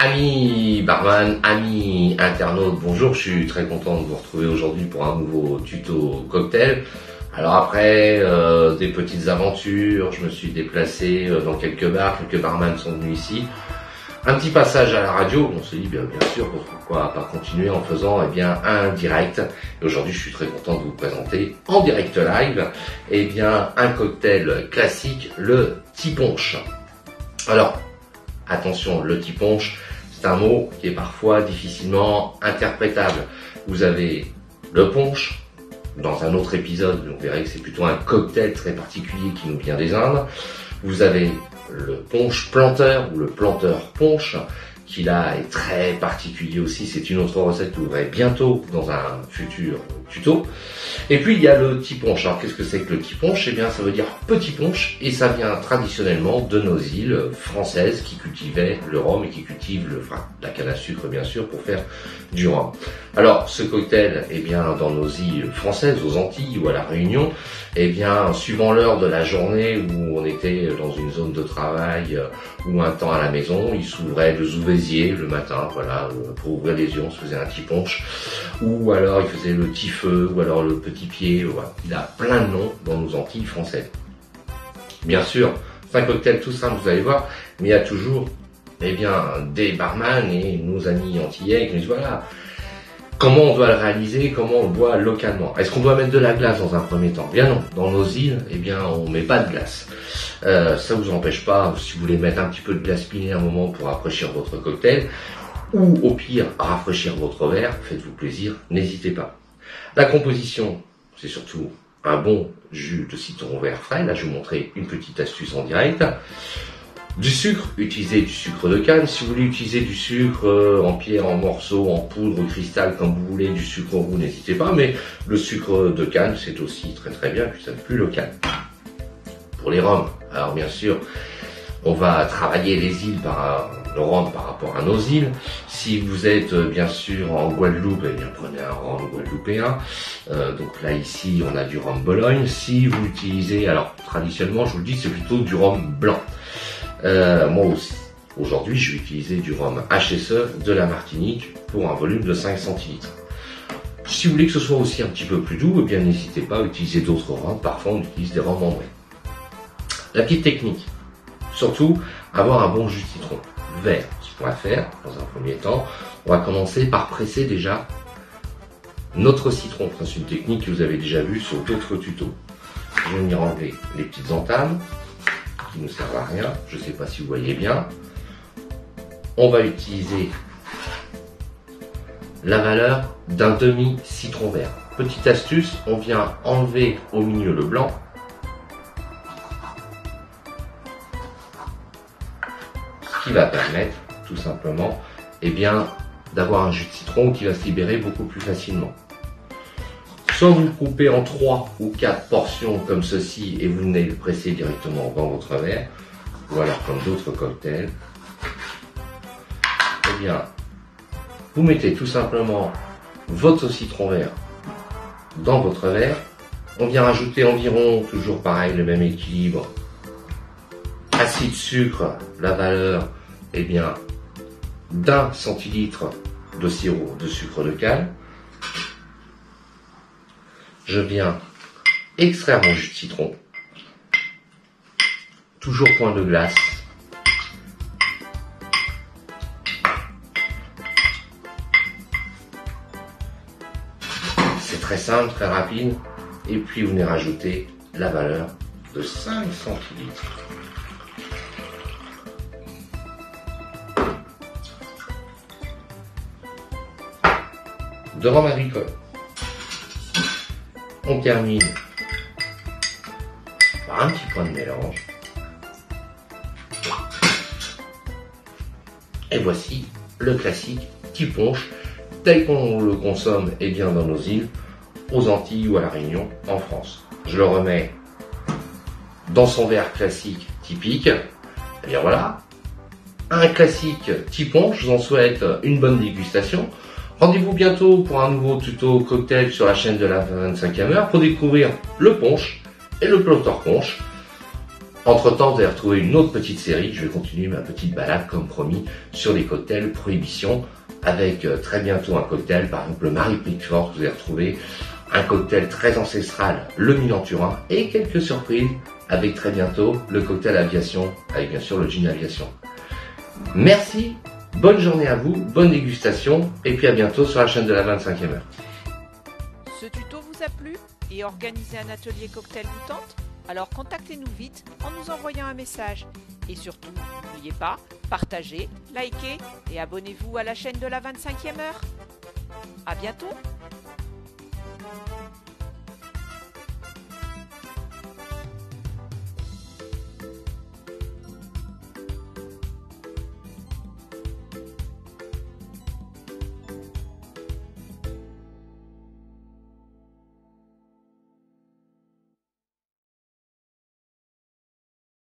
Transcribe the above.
Amis barman, amis internautes, bonjour, je suis très content de vous retrouver aujourd'hui pour un nouveau tuto cocktail. Alors après des petites aventures, je me suis déplacé dans quelques bars, quelques barman sont venus ici. Un petit passage à la radio, on se dit bien sûr pourquoi pas continuer en faisant un direct. Et aujourd'hui je suis très content de vous présenter en direct live un cocktail classique, le T-Punch. Alors attention, le T-Punch, c'est un mot qui est parfois difficilement interprétable. Vous avez le punch, dans un autre épisode, vous verrez que c'est plutôt un cocktail très particulier qui nous vient des Indes. Vous avez le punch planteur ou le planteur punch, qui là est très particulier aussi. C'est une autre recette que vous verrez bientôt dans un futur tuto. Et puis il y a le T-Punch. Alors qu'est-ce que c'est que le T-Punch? Eh bien ça veut dire petit punch et ça vient traditionnellement de nos îles françaises qui cultivaient le rhum et qui cultivent la canne à sucre bien sûr pour faire du rhum. Alors ce cocktail, dans nos îles françaises, aux Antilles ou à la Réunion, suivant l'heure de la journée où on était dans une zone de travail ou un temps à la maison, il s'ouvrait le zouvesier le matin, voilà, pour ouvrir les yeux, on se faisait un T-Punch, ou alors il faisait le petit feu, ou alors le petit pied, voilà. Il a plein de noms dans nos Antilles françaises. Bien sûr, c'est un cocktail tout simple, vous allez voir, mais il y a toujours des barman et nos amis antillais qui nous disent voilà, comment on doit le réaliser, comment on le boit localement. Est-ce qu'on doit mettre de la glace dans un premier temps? Bien non, dans nos îles, on met pas de glace. Ça vous empêche pas, si vous voulez mettre un petit peu de glace pilée un moment pour rafraîchir votre cocktail, ou au pire, rafraîchir votre verre, faites-vous plaisir, n'hésitez pas. La composition, c'est surtout un bon jus de citron vert frais. Là, je vais vous montrer une petite astuce en direct. Du sucre, utilisez du sucre de canne. Si vous voulez utiliser du sucre en pierre, en morceaux, en poudre, au cristal, comme vous voulez, du sucre roux, n'hésitez pas. Mais le sucre de canne, c'est aussi très très bien, puis ça n'est plus local. Pour les rhums, alors bien sûr, on va travailler les îles le rhum par rapport à nos îles. Si vous êtes bien sûr en Guadeloupe, prenez un rhum guadeloupéen. Donc là ici, on a du rhum Bologne. Si vous utilisez, alors traditionnellement, je vous le dis, c'est plutôt du rhum blanc. Moi aussi, aujourd'hui, je vais utiliser du rhum HSE de la Martinique pour un volume de 5 centilitres. Si vous voulez que ce soit aussi un petit peu plus doux, n'hésitez pas à utiliser d'autres rhums. Parfois, on utilise des rhums ambrés. La petite technique, surtout, avoir un bon jus de citron vert. Ce qu'on va faire, dans un premier temps, on va commencer par presser déjà notre citron. C'est une technique que vous avez déjà vue sur d'autres tutos. Je vais venir enlever les petites entames qui ne servent à rien. Je ne sais pas si vous voyez bien. On va utiliser la valeur d'un demi-citron vert. Petite astuce, on vient enlever au milieu le blanc. Ce qui va permettre tout simplement d'avoir un jus de citron qui va se libérer beaucoup plus facilement. Soit vous le coupez en 3 ou 4 portions comme ceci et vous venez le presser directement dans votre verre, ou alors comme d'autres cocktails. Vous mettez tout simplement votre citron vert dans votre verre. On vient rajouter environ, toujours pareil, le même équilibre, acide sucre, la valeur d'un centilitre de sirop de sucre de canne. Je viens extraire mon jus de citron, toujours point de glace. C'est très simple, très rapide. Et puis vous venez rajouter la valeur de 5 centilitres. De rhum agricole. On termine par un petit point de mélange. Et voici le classique T-Punch tel qu'on le consomme dans nos îles, aux Antilles ou à la Réunion en France. Je le remets dans son verre classique typique. Voilà, un classique T-Punch. Je vous en souhaite une bonne dégustation. Rendez-vous bientôt pour un nouveau tuto cocktail sur la chaîne de la 25e heure pour découvrir le punch et le planteur punch. Entre-temps, vous allez retrouver une autre petite série. Je vais continuer ma petite balade, comme promis, sur les cocktails Prohibition, avec très bientôt un cocktail, par exemple le Marie Pickford. Vous allez retrouver un cocktail très ancestral, le Milan Turin, et quelques surprises avec très bientôt le cocktail Aviation, avec bien sûr le gin Aviation. Merci, bonne journée à vous, bonne dégustation, et puis à bientôt sur la chaîne de la 25e heure. Ce tuto vous a plu et organiser un atelier cocktail vous tente? Alors contactez-nous vite en nous envoyant un message. Et surtout, n'oubliez pas, partagez, likez et abonnez-vous à la chaîne de la 25e heure. À bientôt!